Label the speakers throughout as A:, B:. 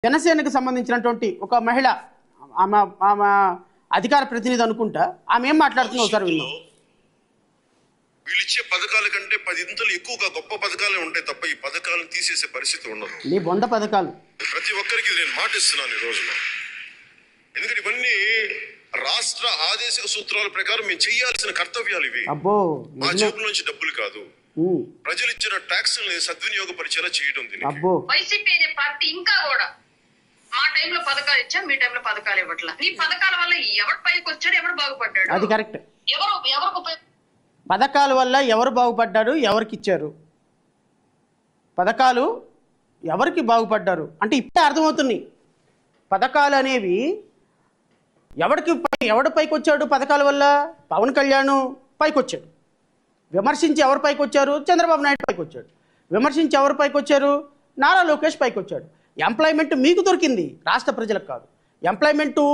A: జనసేనకు సంబంధించినటువంటి ఒక మహిళ ఆమె అధికార ప్రతినిధి అనుకుంటా, ఆమె ఏం మాట్లాడుతుందో ఒకసారి విన్నాం.
B: వీళ్ళు ఇచ్చే పథకాల కంటే 10 ఇంతలు ఎక్కువగా గొప్ప పథకాలే ఉంటాయి తప్ప ఈ పథకాలను తీసేసే పరిస్థితి ఉండదు.
A: నీ బొంద పథకాలు
B: ప్రతి ఒక్కరికి నేను మాటిస్తున్నాను ఈ రోజున. ఎందుకంటే ఇవన్నీ రాష్ట్ర ఆదేశిక సూత్రాల ప్రకారం మేము చేయాల్సిన కర్తవ్యాలు ఇవి. మా జేబుల నుంచి డబ్బులు కాదు, ప్రజలు ఇచ్చిన ట్యాక్స్ సద్వినియోగపరిచేలా చేయడం.
C: వైసీపీ అనే పార్టీ ఇంకా కూడా మా టైంలో పథకాలు ఇచ్చా, మీ టైంలో పథకాలు ఇవ్వట్లా. నీ పథకాల వల్ల ఎవరు పైకి వచ్చాడు, ఎవరు బాగుపడ్డాడు?
A: అది కరెక్ట్.
C: ఎవరు
A: పథకాల వల్ల ఎవరు బాగుపడ్డారు, ఎవరికి ఇచ్చారు, పథకాలు ఎవరికి బాగుపడ్డారు అంటే ఇప్పుడే అర్థమవుతుంది. పథకాలు అనేవి ఎవడు పైకి వచ్చాడు పథకాల వల్ల? పవన్ కళ్యాణ్ పైకి వచ్చాడు. విమర్శించి ఎవరు పైకి వచ్చారు? చంద్రబాబు నాయుడు పైకి వచ్చాడు. విమర్శించి ఎవరు పైకి వచ్చారు? నారా లోకేష్ పైకి వచ్చాడు. ఎంప్లాయ్మెంట్ మీకు దొరికింది, రాష్ట్ర ప్రజలకు కాదు. ఎంప్లాయ్మెంటు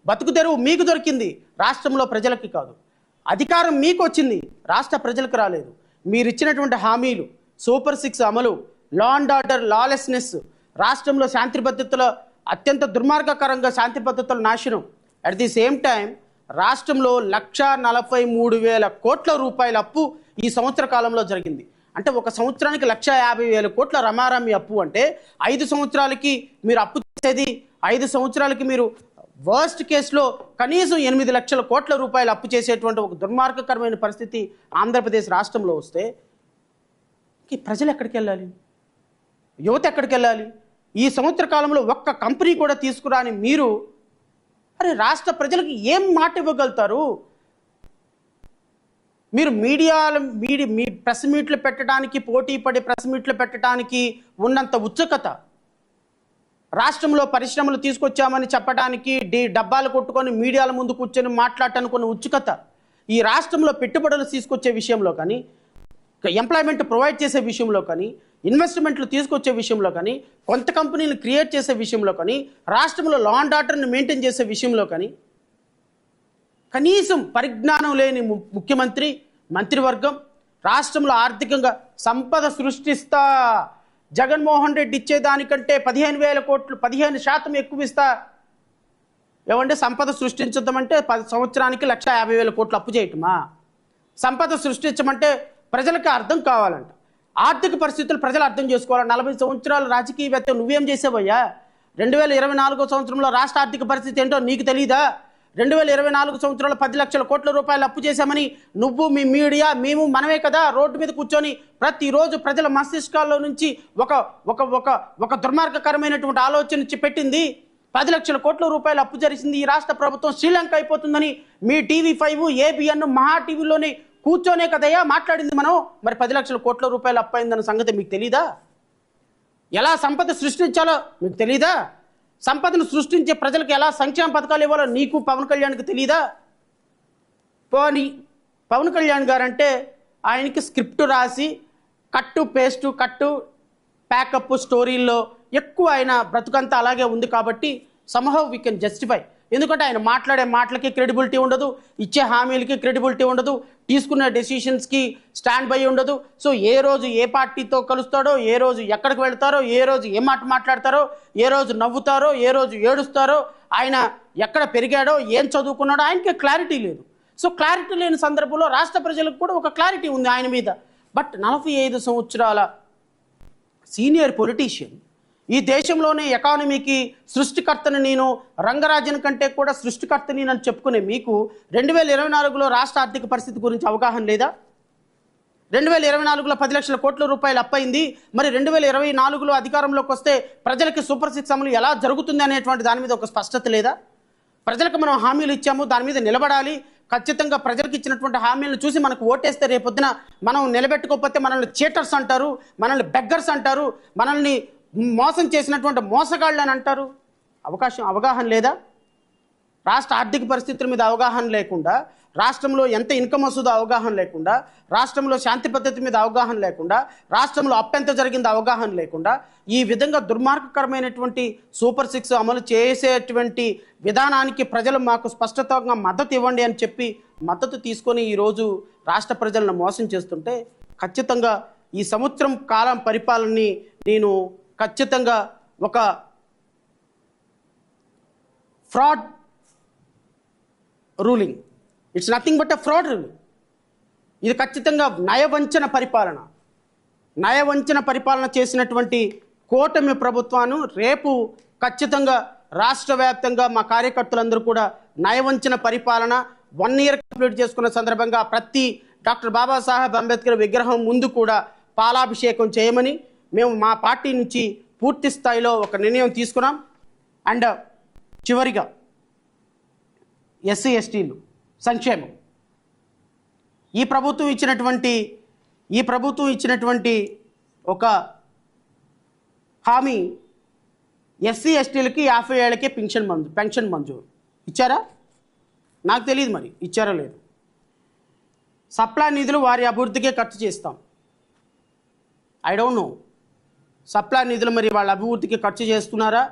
A: బతుకు తెరువు మీకు దొరికింది, రాష్ట్రంలో ప్రజలకి కాదు. అధికారం మీకు వచ్చింది, రాష్ట్ర ప్రజలకు రాలేదు. మీరు ఇచ్చినటువంటి హామీలు, సూపర్ 6 అమలు, లా అండ్ ఆర్డర్ లాలెస్నెస్, రాష్ట్రంలో శాంతి భద్రతల అత్యంత దుర్మార్గకరంగా శాంతి భద్రతల నాశనం. అట్ ది సేమ్ టైం రాష్ట్రంలో 1,43,000 కోట్ల రూపాయల అప్పు ఈ సంవత్సర కాలంలో జరిగింది. అంటే ఒక సంవత్సరానికి 1,50,000 కోట్ల రమారమి అప్పు. అంటే 5 సంవత్సరాలకి మీరు అప్పు చేసేది, 5 సంవత్సరాలకి మీరు వర్స్ట్ కేసులో కనీసం 8 లక్షల కోట్ల రూపాయలు అప్పు చేసేటువంటి ఒక దుర్మార్గకరమైన పరిస్థితి ఆంధ్రప్రదేశ్ రాష్ట్రంలో వస్తే ప్రజలు ఎక్కడికి వెళ్ళాలి? యువత ఎక్కడికి వెళ్ళాలి? ఈ సంవత్సర కాలంలో ఒక్క కంపెనీ కూడా తీసుకురాని మీరు అరే రాష్ట్ర ప్రజలకు ఏం మాట ఇవ్వగలుగుతారు? మీరు మీ ప్రెస్ మీట్లు పెట్టడానికి, పోటీ పడి ప్రెస్ మీట్లు పెట్టడానికి ఉన్నంత ఉత్సుకత, రాష్ట్రంలో పరిశ్రమలు తీసుకొచ్చామని చెప్పడానికి డబ్బాలు కొట్టుకొని మీడియాల ముందు కూర్చొని మాట్లాడటానికి ఉన్న ఉత్సుకత, ఈ రాష్ట్రంలో పెట్టుబడులు తీసుకొచ్చే విషయంలో కానీ, ఎంప్లాయ్మెంట్ ప్రొవైడ్ చేసే విషయంలో కానీ, ఇన్వెస్ట్మెంట్లు తీసుకొచ్చే విషయంలో కానీ, కొంత కంపెనీలు క్రియేట్ చేసే విషయంలో కానీ, రాష్ట్రంలో లా అండ్ ఆర్డర్ని మెయింటైన్ చేసే విషయంలో కానీ కనీసం పరిజ్ఞానం లేని ముఖ్యమంత్రి, మంత్రివర్గం రాష్ట్రంలో ఆర్థికంగా సంపద సృష్టిస్తా, జగన్మోహన్ రెడ్డి ఇచ్చేదానికంటే 15,000 కోట్లు 15% ఎక్కువ ఇస్తా. ఏమంటే సంపద సృష్టించద్దామంటే 10 సంవత్సరానికి 1,50,000 కోట్లు అప్పు చేయటమా? సంపద సృష్టించమంటే ప్రజలకు అర్థం కావాలంట, ఆర్థిక పరిస్థితులు ప్రజలు అర్థం చేసుకోవాలి. 40 సంవత్సరాలు రాజకీయవేత్త నువ్వేం చేసావయ్యా? 2024 సంవత్సరంలో రాష్ట్ర ఆర్థిక పరిస్థితి ఏంటో నీకు తెలీదా? 2024 సంవత్సరంలో 10 లక్షల కోట్ల రూపాయలు అప్పు చేశామని నువ్వు, మీ మీడియా, మనమే కదా రోడ్డు మీద కూర్చొని ప్రతిరోజు ప్రజల మస్తిష్కాల్లో నుంచి ఒక దుర్మార్గకరమైనటువంటి ఆలోచన పెట్టింది. 10 లక్షల కోట్ల రూపాయలు అప్పు జరిగింది ఈ రాష్ట్ర ప్రభుత్వం, శ్రీలంక అయిపోతుందని మీ TV5, ABN, మహా టీవీలోని కూర్చొనే కదయ్యా మాట్లాడింది మనం. మరి 10 లక్షల కోట్ల రూపాయలు అప్పు అయిందన్న సంగతి మీకు తెలీదా? ఎలా సంపద సృష్టించాలో మీకు తెలీదా? సంపదను సృష్టించే ప్రజలకు ఎలా సంక్షేమ పథకాలు ఇవ్వాలో నీకు, పవన్ కళ్యాణ్కి తెలీదా? పోనీ పవన్ కళ్యాణ్ గారంటే ఆయనకి స్క్రిప్ట్ రాసి కట్టు ప్యాకప్ స్టోరీల్లో ఎక్కువ ఆయన బ్రతుకంతా అలాగే ఉంది కాబట్టి సమ్హౌ వీ కెన్ జస్టిఫై. ఎందుకంటే ఆయన మాట్లాడే మాటలకి క్రెడిబిలిటీ ఉండదు, ఇచ్చే హామీలకి క్రెడిబిలిటీ ఉండదు, తీసుకున్న డెసిషన్స్కి స్టాండ్ బై ఉండదు. సో ఏ రోజు ఏ పార్టీతో కలుస్తాడో, ఏ రోజు ఎక్కడికి వెళ్తారో, ఏ రోజు ఏ మాట మాట్లాడతారో, ఏ రోజు నవ్వుతారో, ఏ రోజు ఏడుస్తారో, ఆయన ఎక్కడ పెరిగాడో, ఏం చదువుకున్నాడో ఆయనకి క్లారిటీ లేదు. సో క్లారిటీ లేని సందర్భంలో రాష్ట్ర ప్రజలకు కూడా ఒక క్లారిటీ ఉంది ఆయన మీద. బట్ 45 సంవత్సరాల సీనియర్ పొలిటీషియన్, ఈ దేశంలోనే ఎకానమీకి సృష్టికర్తని నేను, రంగరాజన్ కంటే కూడా సృష్టికర్తని అని చెప్పుకునే మీకు 2024లో రాష్ట్ర ఆర్థిక పరిస్థితి గురించి అవగాహన లేదా? 2024లో 10 లక్షల కోట్ల రూపాయలు అప్పయింది. మరి 2024లో అధికారంలోకి వస్తే ప్రజలకి సూపర్ 6 అమలు ఎలా జరుగుతుంది అనేటువంటి దాని మీద ఒక స్పష్టత లేదా? ప్రజలకు మనం హామీలు ఇచ్చాము, దాని మీద నిలబడాలి. ఖచ్చితంగా ప్రజలకు ఇచ్చినటువంటి హామీలను చూసి మనకు ఓటేస్తే రేపొద్దున మనం నిలబెట్టుకోకపోతే మనల్ని చీటర్స్ అంటారు, మనల్ని బెగ్గర్స్ అంటారు, మనల్ని మోసం చేసినటువంటి మోసగాళ్ళు అని అంటారు. అవగాహన లేదా? రాష్ట్ర ఆర్థిక పరిస్థితుల మీద అవగాహన లేకుండా, రాష్ట్రంలో ఎంత ఇన్కమ్ వస్తుందో అవగాహన లేకుండా, రాష్ట్రంలో శాంతి పద్ధతి మీద అవగాహన లేకుండా, రాష్ట్రంలో అప్పెంత జరిగిందో అవగాహన లేకుండా, ఈ విధంగా దుర్మార్గకరమైనటువంటి సూపర్ 6 అమలు చేసేటువంటి విధానానికి ప్రజలు మాకు స్పష్టంగా మద్దతు ఇవ్వండి అని చెప్పి మద్దతు తీసుకొని ఈరోజు రాష్ట్ర ప్రజలను మోసం చేస్తుంటే ఖచ్చితంగా ఈ సంవత్సరం కాలం పరిపాలనని నేను ఖచ్చితంగా ఒక fraud ruling. It's nothing but a fraud ruling. ఇది ఖచ్చితంగా నయవంచన పరిపాలన చేసినటువంటి కూటమి ప్రభుత్వాన్ని రేపు ఖచ్చితంగా రాష్ట్ర వ్యాప్తంగా మా కార్యకర్తలందరూ కూడా నయవంచన పరిపాలన 1 year కంప్లీట్ చేసుకున్న సందర్భంగా ప్రతి డాక్టర్ బాబాసాహెబ్ అంబేద్కర్ విగ్రహం ముందు కూడా పాలాభిషేకం చేయమని మేము మా పార్టీ నుంచి పూర్తి స్థాయిలో ఒక నిర్ణయం తీసుకున్నాం. అండ్ చివరిగా ఎస్సీ ఎస్టీలు సంక్షేమం, ఈ ప్రభుత్వం ఇచ్చినటువంటి ఒక హామీ, ఎస్సీ ఎస్టీలకి 50 ఏళ్ళకే పెన్షన్ మంజూరు ఇచ్చారా? నాకు తెలియదు, మరి ఇచ్చారో లేదు. సప్లా నిధులు వారి అభివృద్ధికే ఖర్చు చేస్తాం. ఐ డోంట్ నో, సప్లా నిధులు మరి వాళ్ళ అభివృద్ధికి ఖర్చు చేస్తున్నారా,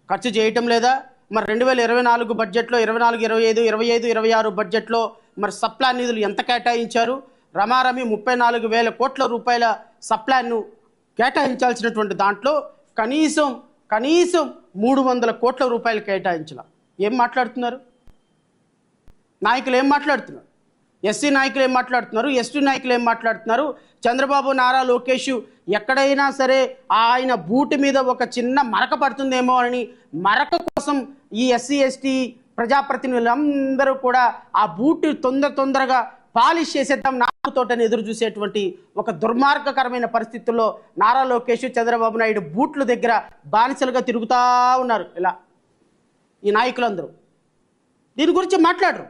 A: ఖర్చు చేయటం లేదా? మరి 2024 బడ్జెట్లో 24, 25, 25, 26 బడ్జెట్లో మరి సప్లా నిధులు ఎంత కేటాయించారు? రమారమి 34,000 కోట్ల రూపాయల సప్లాను కేటాయించాల్సినటువంటి దాంట్లో కనీసం 300 కోట్ల రూపాయలు కేటాయించాల. ఏం మాట్లాడుతున్నారు నాయకులు? ఏం మాట్లాడుతున్నారు? ఎస్సీ నాయకులు ఏం మాట్లాడుతున్నారు? ఎస్టీ నాయకులు ఏం మాట్లాడుతున్నారు? చంద్రబాబు, నారా లోకేష్ ఎక్కడైనా సరే ఆయన బూటి మీద ఒక చిన్న మరక పడుతుందేమో అని మరక కోసం ఈ ఎస్సీ ఎస్టీ ప్రజాప్రతినిధులందరూ కూడా ఆ బూటి తొందరగా పాలిష్ చేసేద్దాం నాకుతోటని ఎదురు చూసేటువంటి ఒక దుర్మార్గకరమైన పరిస్థితుల్లో నారా లోకేష్, చంద్రబాబు నాయుడు బూట్ల దగ్గర బానిసలుగా తిరుగుతూ ఉన్నారు. ఇలా ఈ నాయకులందరూ దీని గురించి మాట్లాడరు.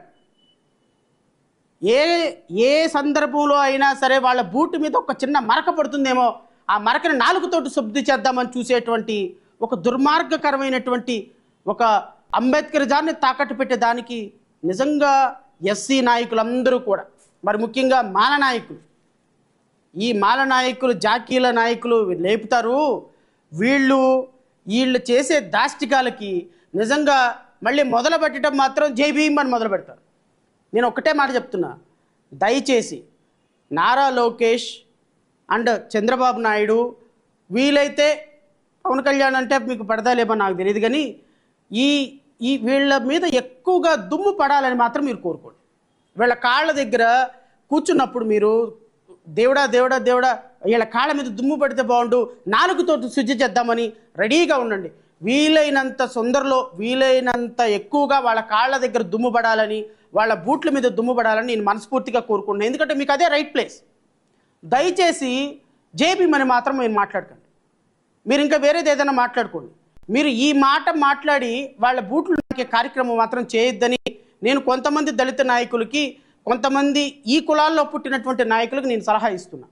A: ఏ సందర్భంలో అయినా సరే వాళ్ళ బూట్ మీద ఒక చిన్న మరక పడుతుందేమో, ఆ మరకని నాలుగుతోటి శుద్ధి చేద్దామని చూసేటువంటి ఒక దుర్మార్గకరమైనటువంటి ఒక అంబేద్కర్ జాన్ని తాకట్టు పెట్టేదానికి నిజంగా ఎస్సీ నాయకులందరూ కూడా, మరి ముఖ్యంగా మాల నాయకులు, ఈ మాల నాయకులు, జాకీల నాయకులు లేపుతారు. వీళ్ళు చేసే దాష్టికాలకి నిజంగా మళ్ళీ మొదలు పెట్టడం మాత్రం జై భీమ్ అని మొదలు పెడతారు. నేను ఒక్కటే మాట చెప్తున్నా, దయచేసి నారా లోకేష్ అండ్ చంద్రబాబు నాయుడు, వీలైతే పవన్ కళ్యాణ్ అంటే మీకు పడదాలేమో నాకు తెలియదు, కానీ వీళ్ళ మీద ఎక్కువగా దుమ్ము పడాలని మాత్రం మీరు కోరుకోండి. వీళ్ళ కాళ్ళ దగ్గర కూర్చున్నప్పుడు మీరు దేవుడా దేవుడా దేవుడా వీళ్ళ కాళ్ళ మీద దుమ్ము పడితే బాగుండు, నాలుగుతో శుద్ధి చేద్దామని రెడీగా ఉండండి. వీలైనంత ఎక్కువగా వాళ్ళ కాళ్ళ దగ్గర దుమ్ము పడాలని, వాళ్ళ బూట్ల మీద దుమ్ము పడాలని నేను మనస్ఫూర్తిగా కోరుకుంటున్నాను. ఎందుకంటే మీకు అదే రైట్ ప్లేస్. దయచేసి జేబీ అని మాత్రం మీరు మాట్లాడకండి. మీరు ఇంకా వేరేది ఏదైనా మాట్లాడుకోండి. మీరు ఈ మాట మాట్లాడి వాళ్ళ బూట్లు నాకే కార్యక్రమం మాత్రం చేయొద్దని నేను కొంతమంది దళిత నాయకులకి, కొంతమంది ఈ కులాల్లో పుట్టినటువంటి నాయకులకు నేను సలహా ఇస్తున్నా.